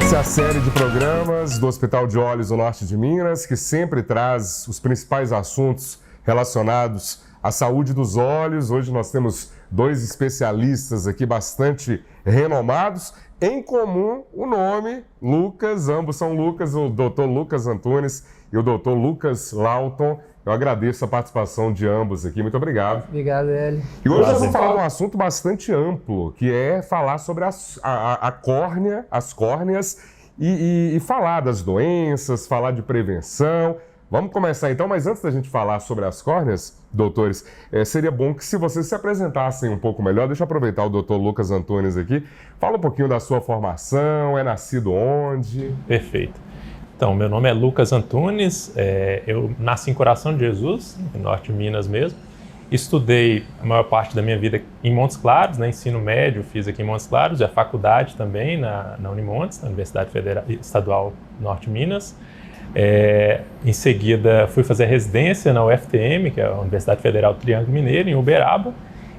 Essa é a série de programas do Hospital de Olhos do Norte de Minas, que sempre traz os principais assuntos relacionados à saúde dos olhos. Hoje nós temos dois especialistas aqui bastante renomados. Em comum, o nome Lucas, ambos são Lucas, o Dr. Lucas Antunes e o Dr. Lucas Lawton. Eu agradeço a participação de ambos aqui. Muito obrigado. Obrigado, Hélio. E hoje nós vamos falar de um assunto bastante amplo, que é falar sobre a córnea, as córneas e falar das doenças, falar de prevenção. Vamos começar então, mas antes da gente falar sobre as córneas, doutores, seria bom que se vocês se apresentassem um pouco melhor. Deixa eu aproveitar o Dr. Lucas Antunes aqui. Fala um pouquinho da sua formação, é nascido onde? Perfeito. Então, meu nome é Lucas Antunes, eu nasci em Coração de Jesus, no norte de Minas mesmo. Estudei a maior parte da minha vida em Montes Claros, né, ensino médio fiz aqui em Montes Claros, e a faculdade também na Unimontes, na Universidade Estadual Norte de Minas. Em seguida, fui fazer residência na UFTM, que é a Universidade Federal do Triângulo Mineiro, em Uberaba.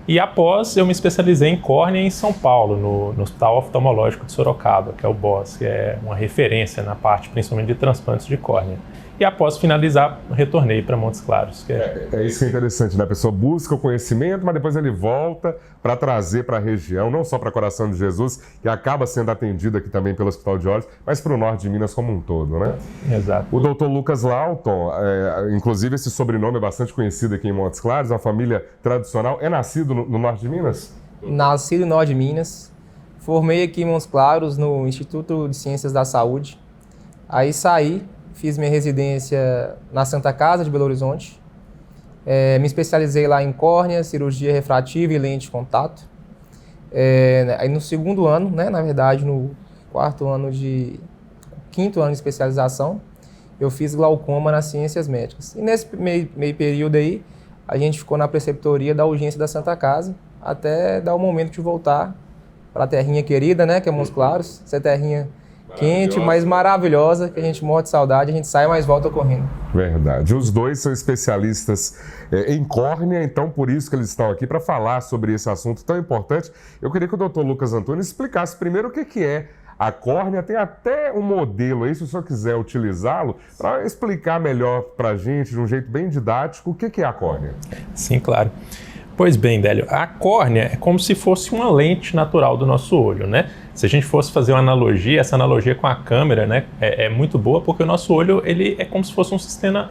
E após, eu me especializei em córnea em São Paulo, no Hospital Oftalmológico de Sorocaba, que é o BOS, que é uma referência na parte, principalmente, de transplantes de córnea. E após finalizar, retornei para Montes Claros. Isso que é interessante, né? A pessoa busca o conhecimento, mas depois ele volta para trazer para a região, não só para Coração de Jesus, que acaba sendo atendido aqui também pelo Hospital de Olhos, mas para o norte de Minas como um todo, né? Exato. O Dr. Lucas Lawton, inclusive esse sobrenome é bastante conhecido aqui em Montes Claros, uma família tradicional. É nascido no norte de Minas? Nascido no norte de Minas. Formei aqui em Montes Claros, no Instituto de Ciências da Saúde. Aí saí. Fiz minha residência na Santa Casa de Belo Horizonte. Me especializei lá em córnea, cirurgia refrativa e lente de contato. Aí no segundo ano, né, na verdade no quinto ano de especialização, eu fiz glaucoma nas ciências médicas. E nesse meio período aí, a gente ficou na preceptoria da urgência da Santa Casa, até dar o momento de voltar para a terrinha querida, né, que é Montes Claros, essa terrinha quente, mas maravilhosa, que a gente morre de saudade, a gente sai, mas volta correndo. Verdade. Os dois são especialistas em córnea, então por isso que eles estão aqui para falar sobre esse assunto tão importante. Eu queria que o Dr. Lucas Antunes explicasse primeiro o que é a córnea. Tem até um modelo aí, se o senhor quiser utilizá-lo, para explicar melhor para a gente, de um jeito bem didático, o que é a córnea. Sim, claro. Pois bem, Délio, a córnea é como se fosse uma lente natural do nosso olho, né? Se a gente fosse fazer uma analogia, essa analogia com a câmera, né, é muito boa, porque o nosso olho ele é como se fosse um sistema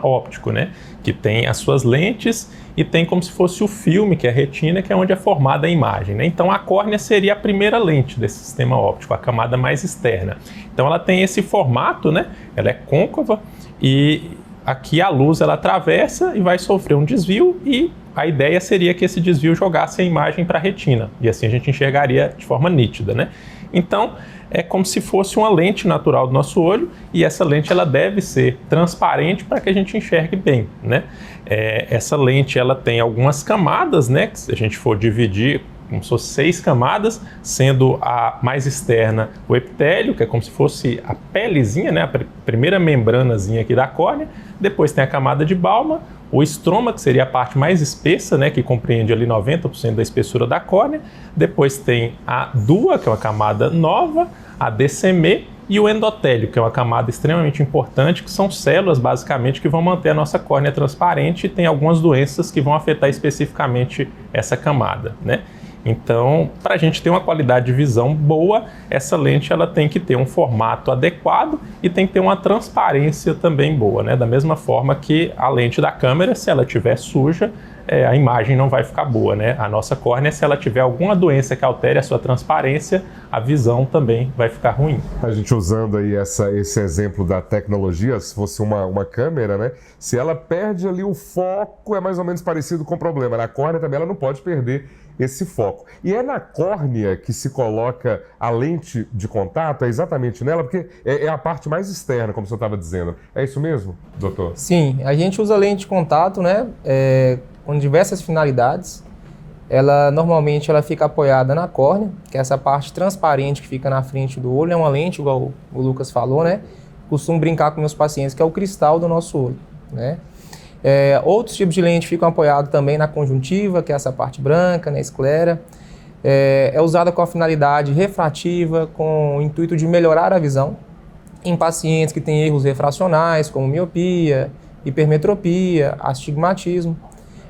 óptico, né? Que tem as suas lentes e tem como se fosse o filme, que é a retina, que é onde é formada a imagem, né? Então a córnea seria a primeira lente desse sistema óptico, a camada mais externa. Então ela tem esse formato, né? Ela é côncava e aqui a luz ela atravessa e vai sofrer um desvio e a ideia seria que esse desvio jogasse a imagem para a retina e assim a gente enxergaria de forma nítida, né? Então é como se fosse uma lente natural do nosso olho e essa lente ela deve ser transparente para que a gente enxergue bem, né? Essa lente ela tem algumas camadas, né? Que se a gente for dividir como se fosse 6 camadas, sendo a mais externa o epitélio, que é como se fosse a pelezinha, né, a primeira membranazinha aqui da córnea. Depois tem a camada de Baumann, o estroma, que seria a parte mais espessa, né, que compreende ali 90% da espessura da córnea. Depois tem a dua, que é uma camada nova, a DCM e o endotélio, que é uma camada extremamente importante, que são células, basicamente, que vão manter a nossa córnea transparente e tem algumas doenças que vão afetar especificamente essa camada, né? Então, para a gente ter uma qualidade de visão boa, essa lente ela tem que ter um formato adequado e tem que ter uma transparência também boa, né? Da mesma forma que a lente da câmera, se ela estiver suja, a imagem não vai ficar boa, né? A nossa córnea, se ela tiver alguma doença que altere a sua transparência, a visão também vai ficar ruim. A gente usando aí esse exemplo da tecnologia, se fosse uma câmera, né? Se ela perde ali o foco, é mais ou menos parecido com o problema. Na córnea também ela não pode perder esse foco. E é na córnea que se coloca a lente de contato? É exatamente nela? Porque é a parte mais externa, como o senhor estava dizendo. É isso mesmo, doutor? Sim, a gente usa lente de contato, né? Com diversas finalidades. Normalmente ela fica apoiada na córnea, que é essa parte transparente que fica na frente do olho. É uma lente, igual o Lucas falou, né? Costumo brincar com meus pacientes, que é o cristal do nosso olho, né? Outros tipos de lente ficam apoiados também na conjuntiva, que é essa parte branca, na esclera. É usada com a finalidade refrativa, com o intuito de melhorar a visão em pacientes que têm erros refracionais, como miopia, hipermetropia, astigmatismo.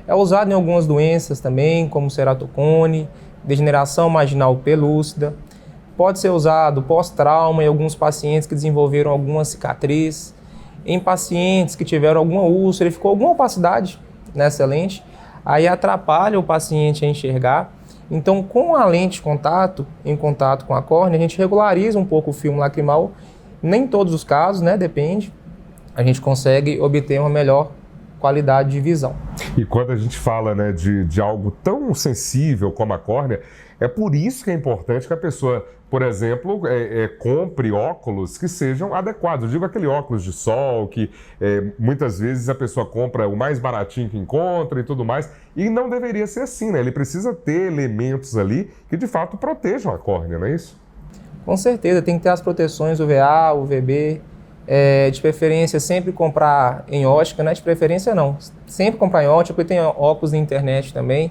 É usado em algumas doenças também, como ceratocone, degeneração marginal pelúcida. Pode ser usado pós-trauma em alguns pacientes que desenvolveram alguma cicatriz, em pacientes que tiveram alguma úlcera e ficou alguma opacidade nessa lente, aí atrapalha o paciente a enxergar. Então, com a lente em contato com a córnea, a gente regulariza um pouco o filme lacrimal. Nem todos os casos, né? Depende. A gente consegue obter uma melhor qualidade de visão. E quando a gente fala, né, de algo tão sensível como a córnea, é por isso que é importante que a pessoa, por exemplo, compre óculos que sejam adequados. Eu digo aquele óculos de sol que muitas vezes a pessoa compra o mais baratinho que encontra e tudo mais. E não deveria ser assim, né? Ele precisa ter elementos ali que de fato protejam a córnea, não é isso? Com certeza, tem que ter as proteções UVA, UVB. De preferência sempre comprar em ótica, né? De preferência não, sempre comprar em ótica, porque tem óculos na internet também,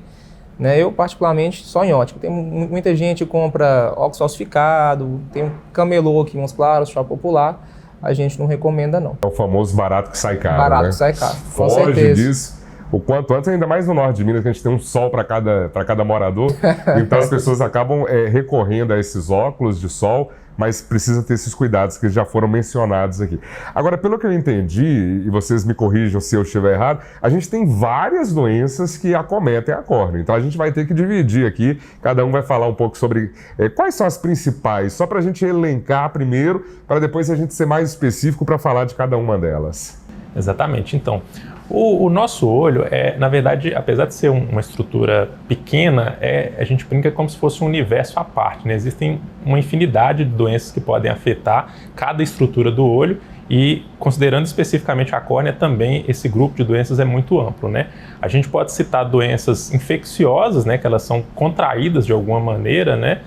né? Eu particularmente só em ótica. Tem muita gente que compra óculos falsificado, tem um camelô aqui, uns claros, chá popular, a gente não recomenda não. É o famoso barato que sai caro, barato né? que sai caro, com Foge certeza. disso. O quanto antes, ainda mais no norte de Minas, que a gente tem um sol para cada morador, então as pessoas acabam recorrendo a esses óculos de sol, mas precisa ter esses cuidados que já foram mencionados aqui. Agora, pelo que eu entendi, e vocês me corrijam se eu estiver errado, a gente tem várias doenças que acometem a córnea. Então a gente vai ter que dividir aqui, cada um vai falar um pouco sobre quais são as principais, só para a gente elencar primeiro, para depois a gente ser mais específico para falar de cada uma delas. Exatamente. Então, o nosso olho na verdade, apesar de ser uma estrutura pequena, a gente brinca como se fosse um universo à parte, né? Existem uma infinidade de doenças que podem afetar cada estrutura do olho e, considerando especificamente a córnea, também esse grupo de doenças é muito amplo, né? A gente pode citar doenças infecciosas, né? Que elas são contraídas de alguma maneira, né?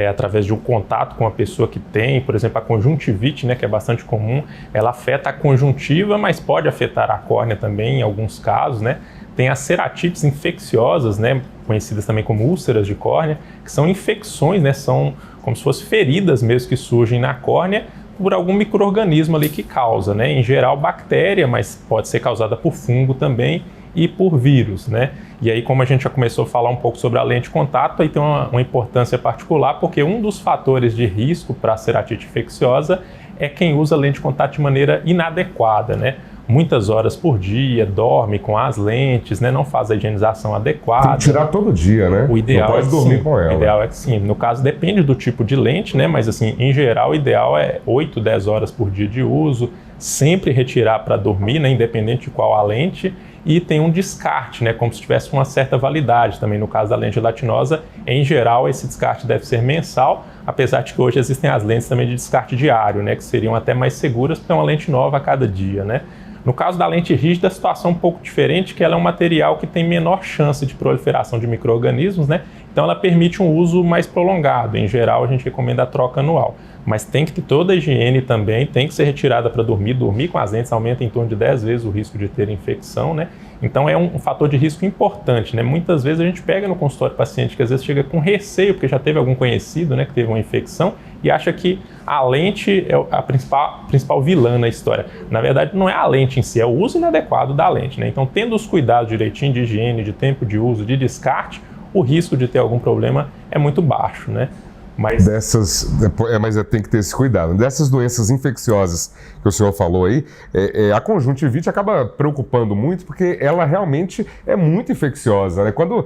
Através de um contato com a pessoa que tem, por exemplo, a conjuntivite, né? Que é bastante comum, ela afeta a conjuntiva, mas pode afetar a córnea também em alguns casos, né? Tem as ceratites infecciosas, né? Conhecidas também como úlceras de córnea, que são infecções, né? São como se fossem feridas mesmo que surgem na córnea, por algum micro-organismo ali que causa, né? Em geral, bactéria, mas pode ser causada por fungo também e por vírus, né? E aí, como a gente já começou a falar um pouco sobre a lente de contato, aí tem uma importância particular, porque um dos fatores de risco para a ceratite infecciosa é quem usa lente de contato de maneira inadequada, né? Muitas horas por dia, dorme com as lentes, né? Não faz a higienização adequada. Tem que tirar todo dia, né? O ideal não pode dormir com ela. O ideal é que sim. No caso, depende do tipo de lente, né? Mas assim, em geral, o ideal é 8, 10 horas por dia de uso, sempre retirar para dormir, né? Independente de qual a lente. E tem um descarte, né? Como se tivesse uma certa validade também. No caso da lente gelatinosa, em geral, esse descarte deve ser mensal, apesar de que hoje existem as lentes também de descarte diário, né? Que seriam até mais seguras, porque é uma lente nova a cada dia, né? No caso da lente rígida, a situação é um pouco diferente, que ela é um material que tem menor chance de proliferação de micro-organismos, né? Então ela permite um uso mais prolongado. Em geral, a gente recomenda a troca anual. Mas tem que ter toda a higiene também, tem que ser retirada para dormir. Dormir com as lentes aumenta em torno de 10 vezes o risco de ter infecção, né? Então é um fator de risco importante, né? Muitas vezes a gente pega no consultório paciente que às vezes chega com receio, porque já teve algum conhecido, né, que teve uma infecção, e acha que a lente é a principal vilã na história. Na verdade, não é a lente em si, é o uso inadequado da lente, né? Então, tendo os cuidados direitinho de higiene, de tempo de uso, de descarte, o risco de ter algum problema é muito baixo, né? Mas tem que ter esse cuidado. Dessas doenças infecciosas que o senhor falou aí, a conjuntivite acaba preocupando muito porque ela realmente é muito infecciosa, né? Quando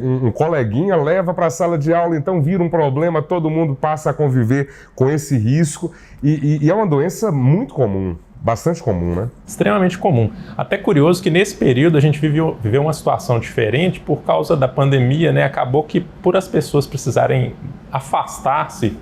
um coleguinha leva para a sala de aula, então vira um problema, todo mundo passa a conviver com esse risco e é uma doença muito comum. Bastante comum, né? Extremamente comum. Até curioso que nesse período a gente viveu uma situação diferente por causa da pandemia, né? Acabou que por as pessoas precisarem afastar-se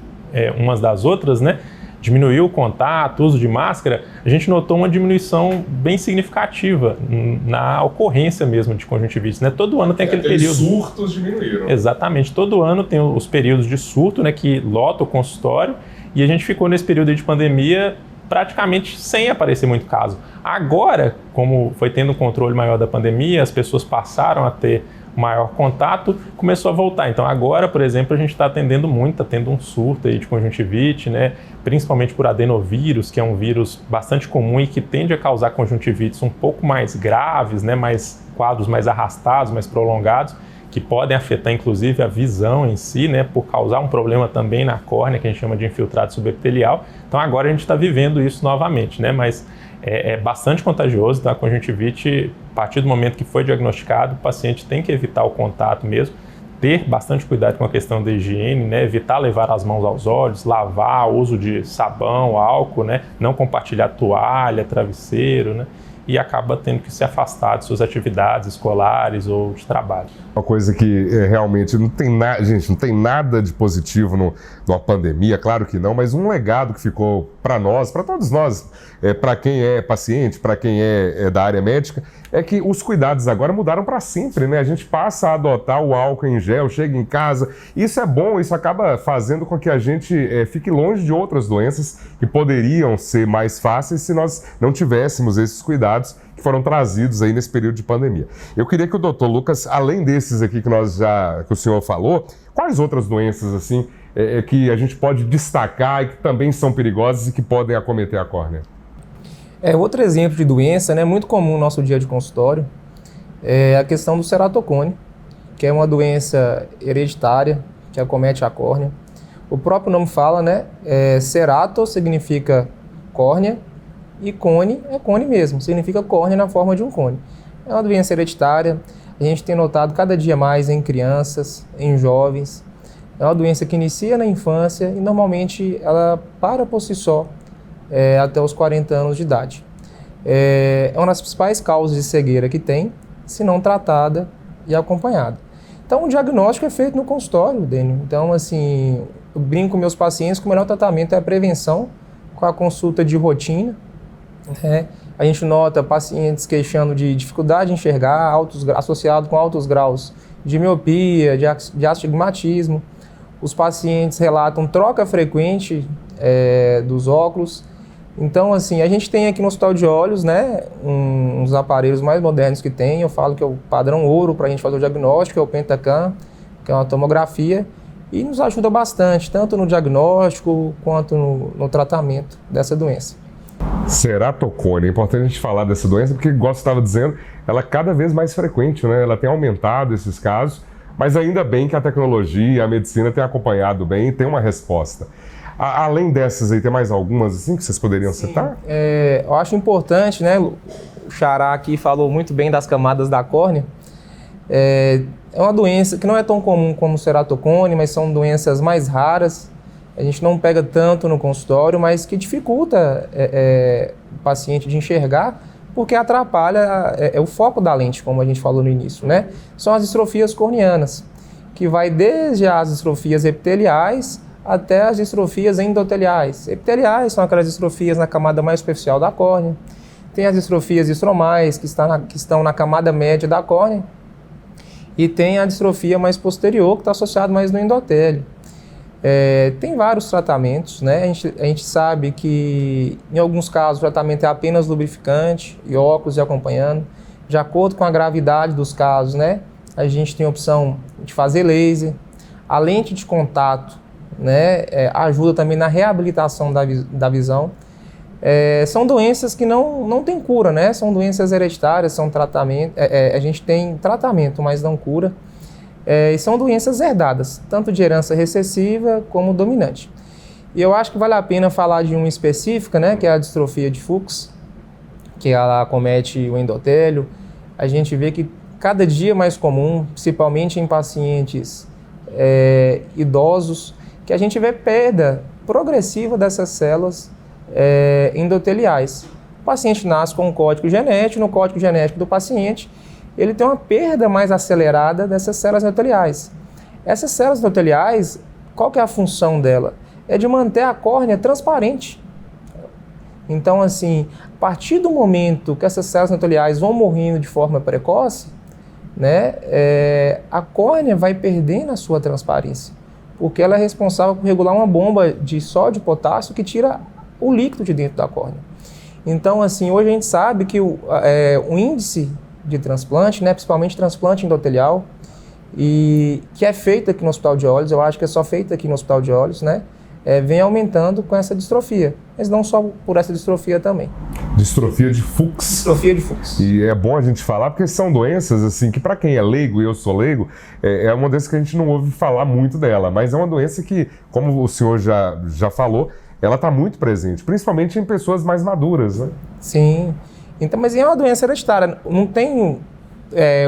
umas das outras, né? Diminuiu o contato, o uso de máscara, a gente notou uma diminuição bem significativa na ocorrência mesmo de conjuntivite, né? Todo ano tem aquele período... surtos diminuíram. Exatamente. Todo ano tem os períodos de surto, né? Que lota o consultório e a gente ficou nesse período de pandemia praticamente sem aparecer muito caso. Agora, como foi tendo um controle maior da pandemia, as pessoas passaram a ter maior contato, começou a voltar. Então agora, por exemplo, a gente está atendendo muito, está tendo um surto aí de conjuntivite, né? Principalmente por adenovírus, que é um vírus bastante comum e que tende a causar conjuntivites um pouco mais graves, né? Quadros mais arrastados, mais prolongados, que podem afetar inclusive a visão em si, né? Por causar um problema também na córnea, que a gente chama de infiltrado subepitelial. Então agora a gente está vivendo isso novamente, né? Mas é bastante contagioso, tá? A conjuntivite, a partir do momento que foi diagnosticado, o paciente tem que evitar o contato mesmo, ter bastante cuidado com a questão da higiene, né? Evitar levar as mãos aos olhos, lavar, uso de sabão, álcool, né? Não compartilhar toalha, travesseiro, né? E acaba tendo que se afastar de suas atividades escolares ou de trabalho. Uma coisa que realmente não tem nada, gente, não tem nada de positivo numa pandemia, claro que não, mas um legado que ficou para nós, para todos nós, para quem é paciente, para quem é da área médica, é que os cuidados agora mudaram para sempre, né? A gente passa a adotar o álcool em gel, chega em casa, isso é bom, isso acaba fazendo com que a gente fique longe de outras doenças que poderiam ser mais fáceis se nós não tivéssemos esses cuidados que foram trazidos aí nesse período de pandemia. Eu queria que o Dr. Lucas, além desses aqui que o senhor falou, quais outras doenças assim que a gente pode destacar e que também são perigosas e que podem acometer a córnea? Outro exemplo de doença, né, muito comum no nosso dia de consultório, é a questão do ceratocone, que é uma doença hereditária que acomete a córnea. O próprio nome fala, né, cerato significa córnea e cone é cone mesmo, significa córnea na forma de um cone. É uma doença hereditária, a gente tem notado cada dia mais em crianças, em jovens. É uma doença que inicia na infância e normalmente ela para por si só até os 40 anos de idade. É uma das principais causas de cegueira que tem, se não tratada e acompanhada. Então, o diagnóstico é feito no consultório, Dênio. Então, assim, eu brinco com meus pacientes que o melhor tratamento é a prevenção, com a consulta de rotina. A gente nota pacientes queixando de dificuldade de enxergar, associado com altos graus de miopia, de astigmatismo. Os pacientes relatam troca frequente dos óculos. Então, assim, a gente tem aqui no Hospital de Olhos, né, uns aparelhos mais modernos que tem. Eu falo que é o padrão ouro para a gente fazer o diagnóstico, é o Pentacam, que é uma tomografia, e nos ajuda bastante, tanto no diagnóstico quanto no tratamento dessa doença. Ceratocone, é importante a gente falar dessa doença, porque, igual você estava dizendo, ela é cada vez mais frequente, né? Ela tem aumentado esses casos, mas ainda bem que a tecnologia, a medicina tem acompanhado bem e tem uma resposta. Além dessas aí, tem mais algumas assim que vocês poderiam citar? Eu acho importante, né? O Xará aqui falou muito bem das camadas da córnea. É uma doença que não é tão comum como o ceratocone, mas são doenças mais raras. A gente não pega tanto no consultório, mas que dificulta o paciente de enxergar, porque atrapalha o foco da lente, como a gente falou no início, né? São as distrofias corneanas, que vai desde as distrofias epiteliais até as distrofias endoteliais. Epiteliais são aquelas distrofias na camada mais superficial da córnea. Tem as distrofias estromais, que estão na camada média da córnea. E tem a distrofia mais posterior, que está associada mais no endotélio. Tem vários tratamentos, né? A gente sabe que, em alguns casos, o tratamento é apenas lubrificante e óculos e acompanhando. De acordo com a gravidade dos casos, né? A gente tem a opção de fazer laser. A lente de contato, né, ajuda também na reabilitação da visão. São doenças que não têm cura, né? São doenças hereditárias, são tratamento. A gente tem tratamento, mas não cura. E são doenças herdadas, tanto de herança recessiva como dominante. E eu acho que vale a pena falar de uma específica, né, que é a distrofia de Fuchs, que ela acomete o endotélio. A gente vê que cada dia mais comum, principalmente em pacientes idosos, que a gente vê perda progressiva dessas células endoteliais. O paciente nasce com um código genético, no código genético do paciente, ele tem uma perda mais acelerada dessas células endoteliais. Essas células endoteliais, qual que é a função dela? É de manter a córnea transparente. Então, assim, a partir do momento que essas células endoteliais vão morrendo de forma precoce, né, a córnea vai perdendo a sua transparência, porque ela é responsável por regular uma bomba de sódio e potássio que tira o líquido de dentro da córnea. Então, assim, hoje a gente sabe que o índice de transplante, né, principalmente transplante endotelial, e que é feita aqui no Hospital de Olhos, eu acho que é só feita aqui no Hospital de Olhos, né? Vem aumentando com essa distrofia, mas não só por essa distrofia também. Distrofia de Fuchs. Distrofia de Fuchs. E é bom a gente falar porque são doenças assim que para quem é leigo, e eu sou leigo, é uma doença que a gente não ouve falar muito dela, mas é uma doença que, como o senhor já falou, ela está muito presente, principalmente em pessoas mais maduras, né? Sim, então, mas é uma doença hereditária, não tem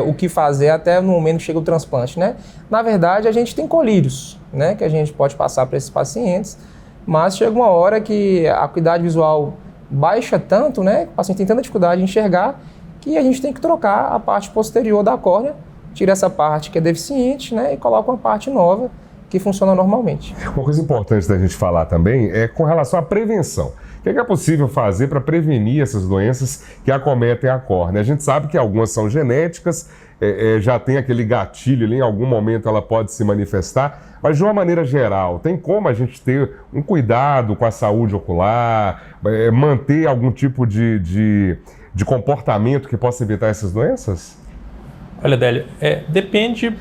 o que fazer até no momento que chega o transplante, né? Na verdade, a gente tem colírios, né, que a gente pode passar para esses pacientes, mas chega uma hora que a acuidade visual baixa tanto, né, o paciente tem tanta dificuldade de enxergar, que a gente tem que trocar a parte posterior da córnea, tira essa parte que é deficiente, né, e coloca uma parte nova que funciona normalmente. Uma coisa importante da gente falar também é com relação à prevenção. O que é possível fazer para prevenir essas doenças que acometem a córnea? A gente sabe que algumas são genéticas, já tem aquele gatilho ali, em algum momento ela pode se manifestar, mas de uma maneira geral, tem como a gente ter um cuidado com a saúde ocular, manter algum tipo de comportamento que possa evitar essas doenças? Olha, Délio, depende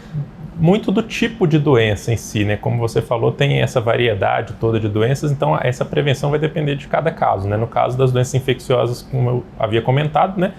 muito do tipo de doença em si, né? Como você falou, tem essa variedade toda de doenças, então essa prevenção vai depender de cada caso, né? No caso das doenças infecciosas, como eu havia comentado, né?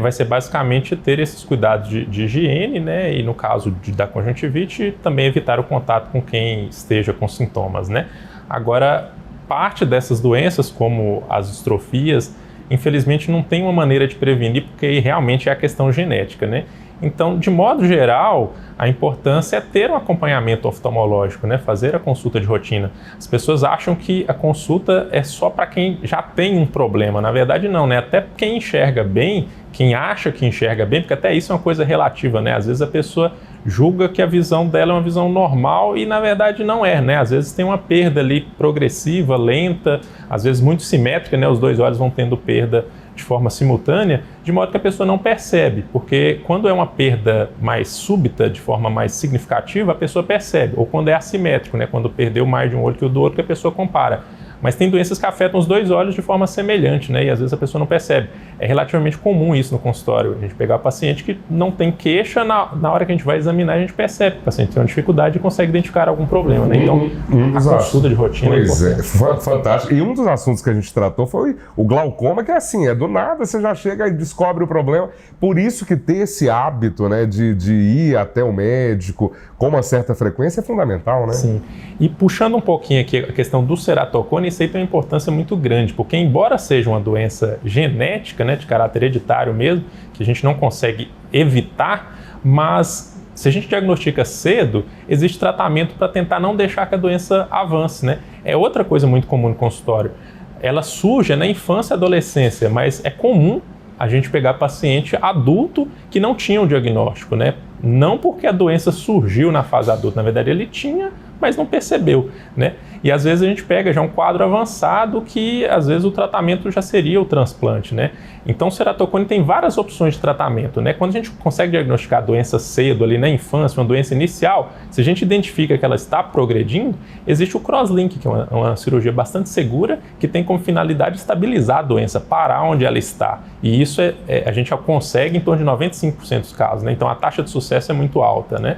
Vai ser basicamente ter esses cuidados de higiene, né? E no caso da conjuntivite, também evitar o contato com quem esteja com sintomas, né? Agora, parte dessas doenças, como as distrofias, infelizmente não tem uma maneira de prevenir, porque realmente é a questão genética, né? Então, de modo geral, a importância é ter um acompanhamento oftalmológico, né? Fazer a consulta de rotina. As pessoas acham que a consulta é só para quem já tem um problema. Na verdade, não, né? Até quem enxerga bem, quem acha que enxerga bem, porque até isso é uma coisa relativa, né? Às vezes a pessoa julga que a visão dela é uma visão normal e, na verdade, não é, né? Às vezes tem uma perda ali progressiva, lenta, às vezes muito simétrica, né? Os dois olhos vão tendo perda de forma simultânea, de modo que a pessoa não percebe, porque quando é uma perda mais súbita, de forma mais significativa, a pessoa percebe, ou quando é assimétrico, né, quando perdeu mais de um olho que o do outro, que a pessoa compara. Mas tem doenças que afetam os dois olhos de forma semelhante, né? E às vezes a pessoa não percebe. É relativamente comum isso no consultório. A gente pegar paciente que não tem queixa, na hora que a gente vai examinar, a gente percebe que o paciente tem uma dificuldade e consegue identificar algum problema, né? Então, a consulta de rotina é importante. Fantástico. E um dos assuntos que a gente tratou foi o glaucoma, que é assim, do nada você já chega e descobre o problema. Por isso que ter esse hábito, né, de ir até o médico com uma certa frequência é fundamental, né? Sim. E puxando um pouquinho aqui a questão do ceratocone, isso aí tem uma importância muito grande, porque embora seja uma doença genética, né, de caráter hereditário mesmo, que a gente não consegue evitar, mas se a gente diagnostica cedo, existe tratamento para tentar não deixar que a doença avance, né? É outra coisa muito comum no consultório. Ela surge na infância e adolescência, mas é comum a gente pegar paciente adulto que não tinha um diagnóstico, né? Não porque a doença surgiu na fase adulta, na verdade ele tinha, mas não percebeu, né? E às vezes a gente pega já um quadro avançado que às vezes o tratamento já seria o transplante, né? Então o ceratocone tem várias opções de tratamento, né? Quando a gente consegue diagnosticar a doença cedo ali na infância, uma doença inicial, se a gente identifica que ela está progredindo, existe o crosslink, que é uma cirurgia bastante segura, que tem como finalidade estabilizar a doença, parar onde ela está. E isso a gente consegue em torno de 95% dos casos, né? Então a taxa de sucesso é muito alta, né?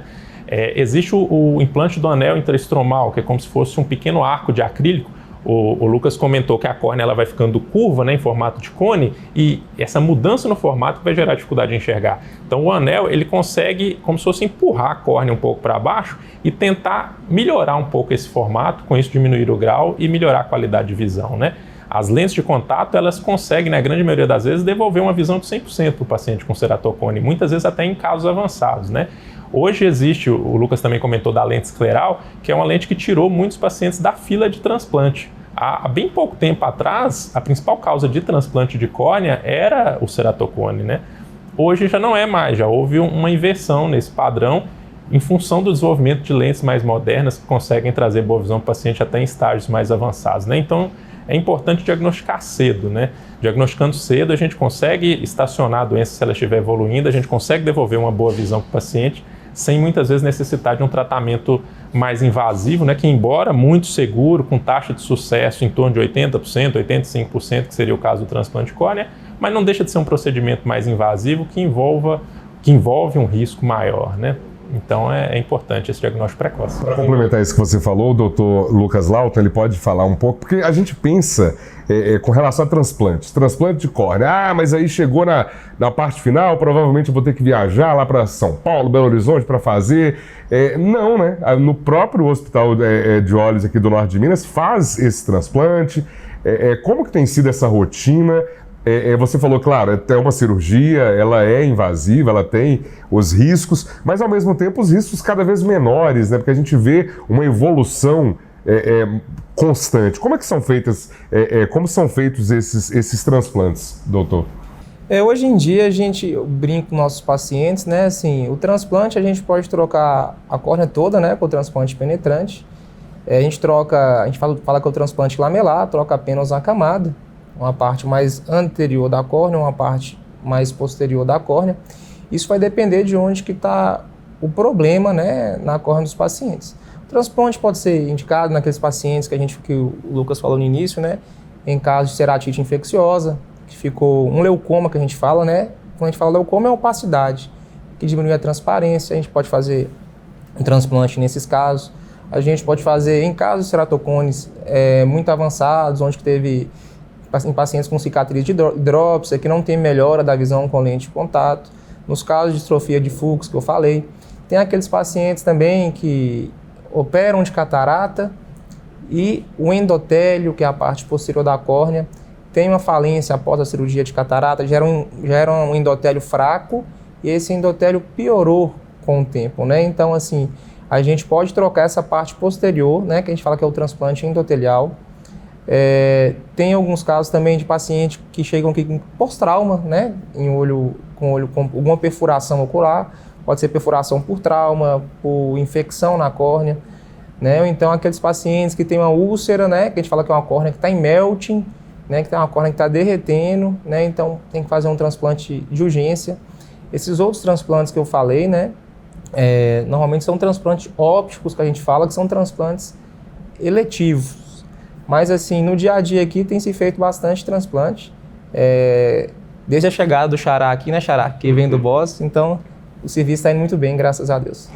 Existe o implante do anel intraestromal, que é como se fosse um pequeno arco de acrílico. O Lucas comentou que a córnea ela vai ficando curva, né, em formato de cone, e essa mudança no formato vai gerar dificuldade de enxergar. Então o anel ele consegue como se fosse empurrar a córnea um pouco para baixo e tentar melhorar um pouco esse formato, com isso diminuir o grau e melhorar a qualidade de visão, né? As lentes de contato, elas conseguem, na grande maioria das vezes, devolver uma visão de 100% para o paciente com ceratocone, muitas vezes até em casos avançados, né? Hoje existe, o Lucas também comentou da lente escleral, que é uma lente que tirou muitos pacientes da fila de transplante. Há bem pouco tempo atrás, a principal causa de transplante de córnea era o ceratocone, né? Hoje já não é mais, já houve uma inversão nesse padrão em função do desenvolvimento de lentes mais modernas que conseguem trazer boa visão para o paciente até em estágios mais avançados, né? Então, é importante diagnosticar cedo, né? Diagnosticando cedo, a gente consegue estacionar a doença se ela estiver evoluindo, a gente consegue devolver uma boa visão para o paciente, sem muitas vezes necessitar de um tratamento mais invasivo, né? Que embora muito seguro, com taxa de sucesso em torno de 80%, 85%, que seria o caso do transplante de córnea, mas não deixa de ser um procedimento mais invasivo que envolve um risco maior, né? Então é importante esse diagnóstico precoce. Para complementar isso que você falou, o doutor Lucas Lauton, ele pode falar um pouco, porque a gente pensa com relação a transplante de córnea. Mas aí chegou na parte final, provavelmente eu vou ter que viajar lá para São Paulo, Belo Horizonte para fazer. Não, né? No próprio Hospital de Olhos aqui do Norte de Minas faz esse transplante. Como que tem sido essa rotina? Você falou, claro, é uma cirurgia, ela é invasiva, ela tem os riscos, mas ao mesmo tempo os riscos cada vez menores, né? Porque a gente vê uma evolução constante. Como é que são feitas, como são feitos esses transplantes, doutor? Hoje em dia eu brinco com nossos pacientes, né? Assim, o transplante a gente pode trocar a córnea toda, né? Com o transplante penetrante. A gente fala que é o transplante lamelar, troca apenas a camada, uma parte mais anterior da córnea, uma parte mais posterior da córnea. Isso vai depender de onde que está o problema, né, na córnea dos pacientes. O transplante pode ser indicado naqueles pacientes que o Lucas falou no início, né, em caso de ceratite infecciosa, que ficou um leucoma que a gente fala, né? Quando a gente fala leucoma é opacidade, que diminui a transparência. A gente pode fazer um transplante nesses casos. A gente pode fazer em casos de ceratocones muito avançados, onde teve em pacientes com cicatriz de hidrópsia, que não tem melhora da visão com lente de contato. Nos casos de distrofia de Fuchs, que eu falei. Tem aqueles pacientes também que operam de catarata e o endotélio, que é a parte posterior da córnea, tem uma falência após a cirurgia de catarata, gera um endotélio fraco e esse endotélio piorou com o tempo, né? Então, assim, a gente pode trocar essa parte posterior, né, que a gente fala que é o transplante endotelial. Tem alguns casos também de pacientes que chegam aqui com pós-trauma, né, com alguma perfuração ocular, pode ser perfuração por trauma, por infecção na córnea, né, ou então aqueles pacientes que têm uma úlcera, né, que a gente fala que é uma córnea que está em melting, né, que tem uma córnea que está derretendo, né, então tem que fazer um transplante de urgência. Esses outros transplantes que eu falei, né, normalmente são transplantes ópticos que a gente fala, que são transplantes eletivos. Mas assim, no dia a dia aqui tem se feito bastante transplante, desde a chegada do Xará aqui, né, Xará, que vem do Boss, então o serviço está indo muito bem, graças a Deus.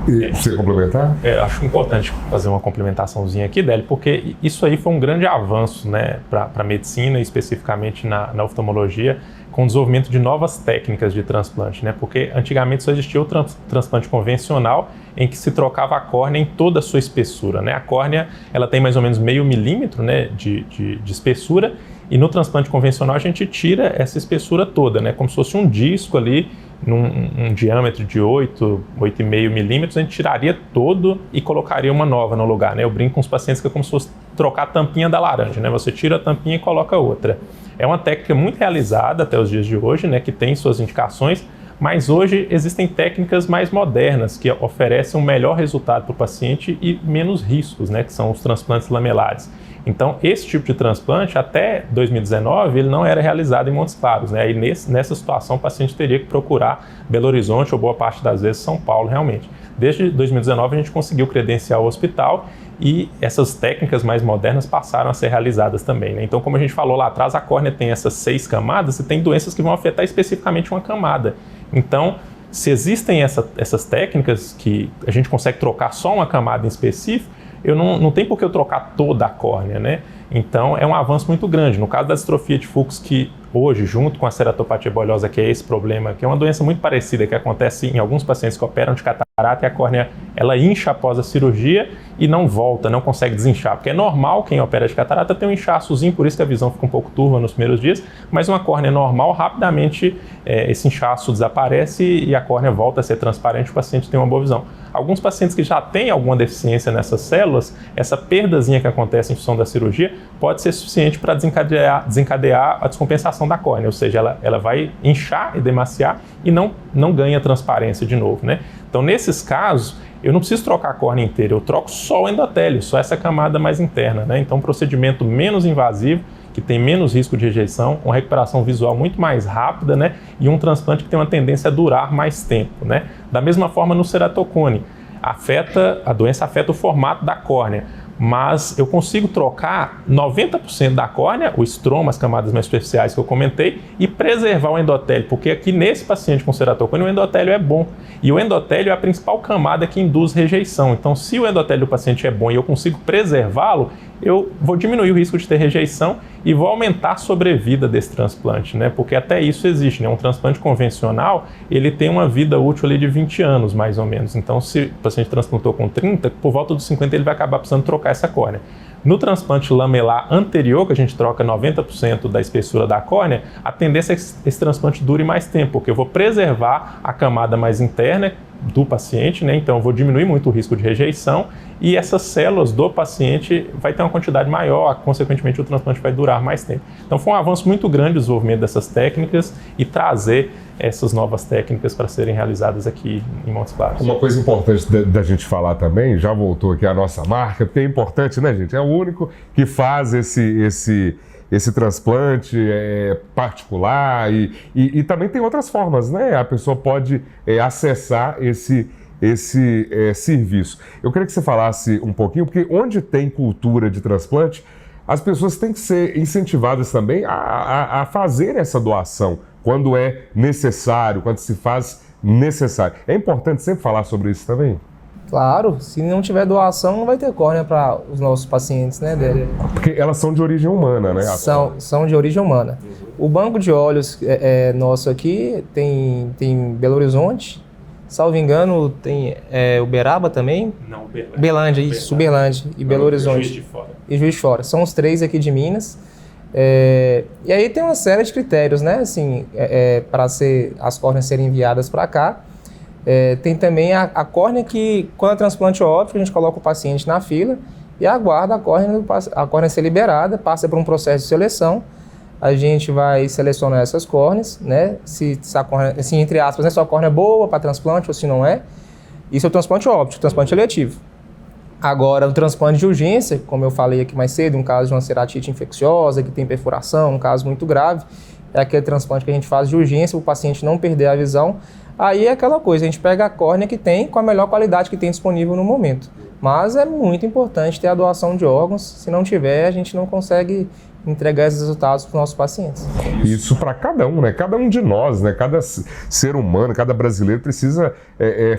E você complementar? Acho importante fazer uma complementaçãozinha aqui, Délio, porque isso aí foi um grande avanço, né, para a medicina, especificamente na oftalmologia, com o desenvolvimento de novas técnicas de transplante, né, porque antigamente só existia o transplante convencional, em que se trocava a córnea em toda a sua espessura, né. A córnea, ela tem mais ou menos meio milímetro, né, de espessura, e no transplante convencional a gente tira essa espessura toda, né, como se fosse um disco ali, num diâmetro de 8,5 milímetros, a gente tiraria todo e colocaria uma nova no lugar, né? Eu brinco com os pacientes que é como se fosse trocar a tampinha da laranja, né? Você tira a tampinha e coloca outra. É uma técnica muito realizada até os dias de hoje, né? Que tem suas indicações, mas hoje existem técnicas mais modernas que oferecem um melhor resultado para o paciente e menos riscos, né? Que são os transplantes lamelares. Então, esse tipo de transplante, até 2019, ele não era realizado em Montes Claros, né? E nessa situação, o paciente teria que procurar Belo Horizonte ou boa parte das vezes São Paulo, realmente. Desde 2019, a gente conseguiu credenciar o hospital e essas técnicas mais modernas passaram a ser realizadas também, né? Então, como a gente falou lá atrás, a córnea tem essas 6 camadas e tem doenças que vão afetar especificamente uma camada. Então, se existem essas técnicas que a gente consegue trocar só uma camada em específico, não tem por que eu trocar toda a córnea, né? Então, é um avanço muito grande. No caso da distrofia de Fuchs, que hoje, junto com a ceratopatia bolhosa, que é esse problema, que é uma doença muito parecida, que acontece em alguns pacientes que operam de catarata, e a córnea, ela incha após a cirurgia e não volta, não consegue desinchar. Porque é normal quem opera de catarata ter um inchaçozinho, por isso que a visão fica um pouco turva nos primeiros dias, mas uma córnea normal, rapidamente, esse inchaço desaparece e a córnea volta a ser transparente, o paciente tem uma boa visão. Alguns pacientes que já têm alguma deficiência nessas células, essa perdazinha que acontece em função da cirurgia pode ser suficiente para desencadear a descompensação da córnea, ou seja, ela vai inchar e demaciar e não ganha transparência de novo, né? Então, nesses casos, eu não preciso trocar a córnea inteira, eu troco só o endotélio, só essa camada mais interna, né? Então, um procedimento menos invasivo, que tem menos risco de rejeição, uma recuperação visual muito mais rápida, né? E um transplante que tem uma tendência a durar mais tempo, né? Da mesma forma no ceratocone, a doença afeta o formato da córnea. mas eu consigo trocar 90% da córnea, o estroma, as camadas mais superficiais que eu comentei, e preservar o endotélio, porque aqui nesse paciente com ceratocone o endotélio é bom, e o endotélio é a principal camada que induz rejeição. Então, se o endotélio do paciente é bom e eu consigo preservá-lo, eu vou diminuir o risco de ter rejeição e vou aumentar a sobrevida desse transplante, né? Porque até isso existe, né? Um transplante convencional, ele tem uma vida útil ali de 20 anos, mais ou menos. Então, se o paciente transplantou com 30, por volta dos 50 ele vai acabar precisando trocar essa córnea. No transplante lamelar anterior, que a gente troca 90% da espessura da córnea, a tendência é que esse transplante dure mais tempo, porque eu vou preservar a camada mais interna do paciente, né? Então eu vou diminuir muito o risco de rejeição e essas células do paciente vai ter uma quantidade maior, consequentemente o transplante vai durar mais tempo. Então foi um avanço muito grande o desenvolvimento dessas técnicas e trazer essas novas técnicas para serem realizadas aqui em Montes Claros. Uma coisa importante da gente falar também, já voltou aqui a nossa marca, porque é importante, né, gente? É o único que faz esse transplante particular e também tem outras formas, né? A pessoa pode acessar esse serviço. Eu queria que você falasse um pouquinho, porque onde tem cultura de transplante, as pessoas têm que ser incentivadas também a fazer essa doação quando é necessário, quando se faz necessário. É importante sempre falar sobre isso também? Claro, se não tiver doação, não vai ter córnea para os nossos pacientes, né, Délio? Porque elas são de origem humana, né? São de origem humana. O banco de olhos nosso aqui tem Belo Horizonte, salvo engano, tem Uberaba também? Não, Uberlândia, isso, Uberlândia e Belo Horizonte. Juiz de Fora. E Juiz de Fora. São os 3 aqui de Minas. E aí tem uma série de critérios, né, assim, para as córneas serem enviadas para cá. Tem também a córnea que, quando é transplante óptico, a gente coloca o paciente na fila e aguarda a córnea ser liberada, passa por um processo de seleção. A gente vai selecionar essas córneas, né? Se a córnea, assim, entre aspas, né, se a córnea é boa para transplante ou se não é. Isso é o transplante óptico, transplante eletivo. Agora, o transplante de urgência, como eu falei aqui mais cedo, um caso de uma ceratite infecciosa que tem perfuração, um caso muito grave, é aquele transplante que a gente faz de urgência, o paciente não perder a visão. Aí é aquela coisa, a gente pega a córnea que tem com a melhor qualidade que tem disponível no momento. Mas é muito importante ter a doação de órgãos, se não tiver, a gente não consegue entregar esses resultados para os nossos pacientes. Isso para cada um, né? Cada um de nós, né? Cada ser humano, cada brasileiro precisa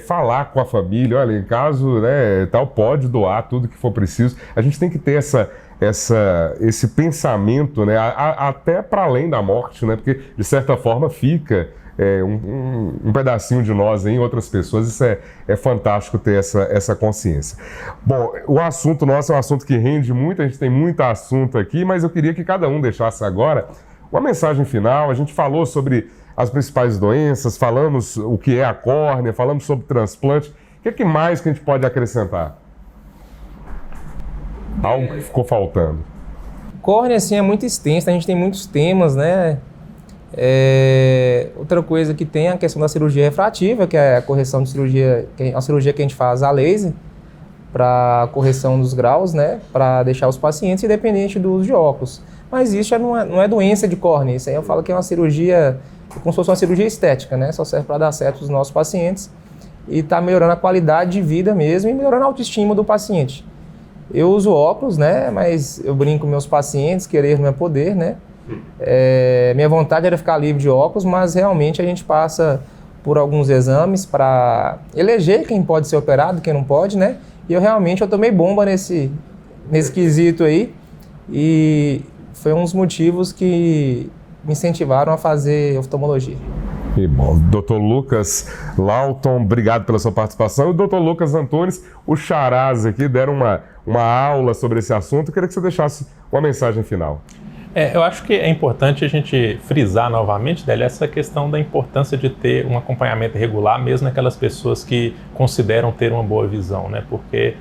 falar com a família, olha, em caso, né, tal, pode doar tudo que for preciso. A gente tem que ter esse pensamento, né, até para além da morte, né? Porque de certa forma fica um pedacinho de nós em outras pessoas. Isso é fantástico ter essa consciência. Bom, o assunto nosso é um assunto que rende muito, a gente tem muito assunto aqui, mas eu queria que cada um deixasse agora uma mensagem final. A gente falou sobre as principais doenças, falamos o que é a córnea, falamos sobre transplante. O que mais que a gente pode acrescentar? Algo que ficou faltando? Córnea, assim, é muito extensa, a gente tem muitos temas, né? Outra coisa que tem é a questão da cirurgia refrativa, que é a correção de cirurgia, a cirurgia que a gente faz a laser para correção dos graus, né? Para deixar os pacientes independentes do uso de óculos. Mas isso não é doença de córnea, isso aí eu falo que é uma cirurgia, como se fosse uma cirurgia estética, né? Só serve para dar certo aos nossos pacientes e está melhorando a qualidade de vida mesmo e melhorando a autoestima do paciente. Eu uso óculos, né? Mas eu brinco com meus pacientes, querer não é poder, né? Minha vontade era ficar livre de óculos, mas realmente a gente passa por alguns exames para eleger quem pode ser operado, quem não pode, né? E eu tomei bomba nesse quesito aí e foi um dos motivos que me incentivaram a fazer oftalmologia. Que bom. Dr. Lucas Lauton, obrigado pela sua participação. E o Dr. Lucas Antunes, o Charás aqui, deram uma aula sobre esse assunto. Eu queria que você deixasse uma mensagem final. Eu acho que é importante a gente frisar novamente, Délio, essa questão da importância de ter um acompanhamento regular, mesmo naquelas pessoas que consideram ter uma boa visão, né? Porque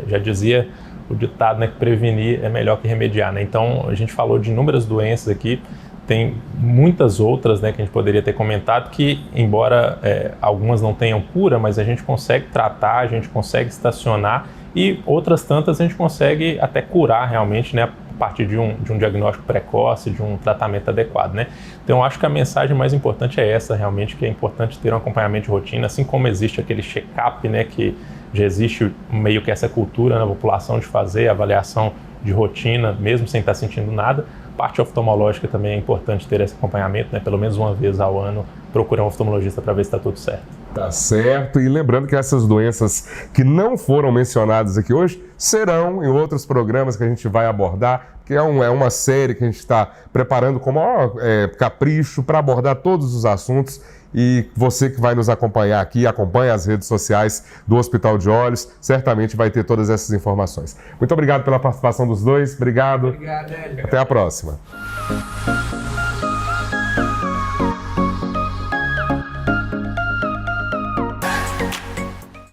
já dizia o ditado, né, que prevenir é melhor que remediar, né? Então, a gente falou de inúmeras doenças aqui, tem muitas outras, né, que a gente poderia ter comentado que, embora algumas não tenham cura, mas a gente consegue tratar, a gente consegue estacionar e outras tantas a gente consegue até curar realmente, né, a partir de um diagnóstico precoce, de um tratamento adequado, né? Então, eu acho que a mensagem mais importante é essa, realmente, que é importante ter um acompanhamento de rotina, assim como existe aquele check-up, né, que Já existe meio que essa cultura na população de fazer avaliação de rotina, mesmo sem estar sentindo nada. Parte oftalmológica também é importante ter esse acompanhamento, né? Pelo menos uma vez ao ano, procurar um oftalmologista para ver se está tudo certo. Tá certo. E lembrando que essas doenças que não foram mencionadas aqui hoje serão em outros programas que a gente vai abordar, que é uma série que a gente está preparando com o maior capricho para abordar todos os assuntos. E você que vai nos acompanhar aqui, acompanha as redes sociais do Hospital de Olhos, certamente vai ter todas essas informações. Muito obrigado pela participação dos dois. Obrigado. Obrigado, Hélio. Até a próxima.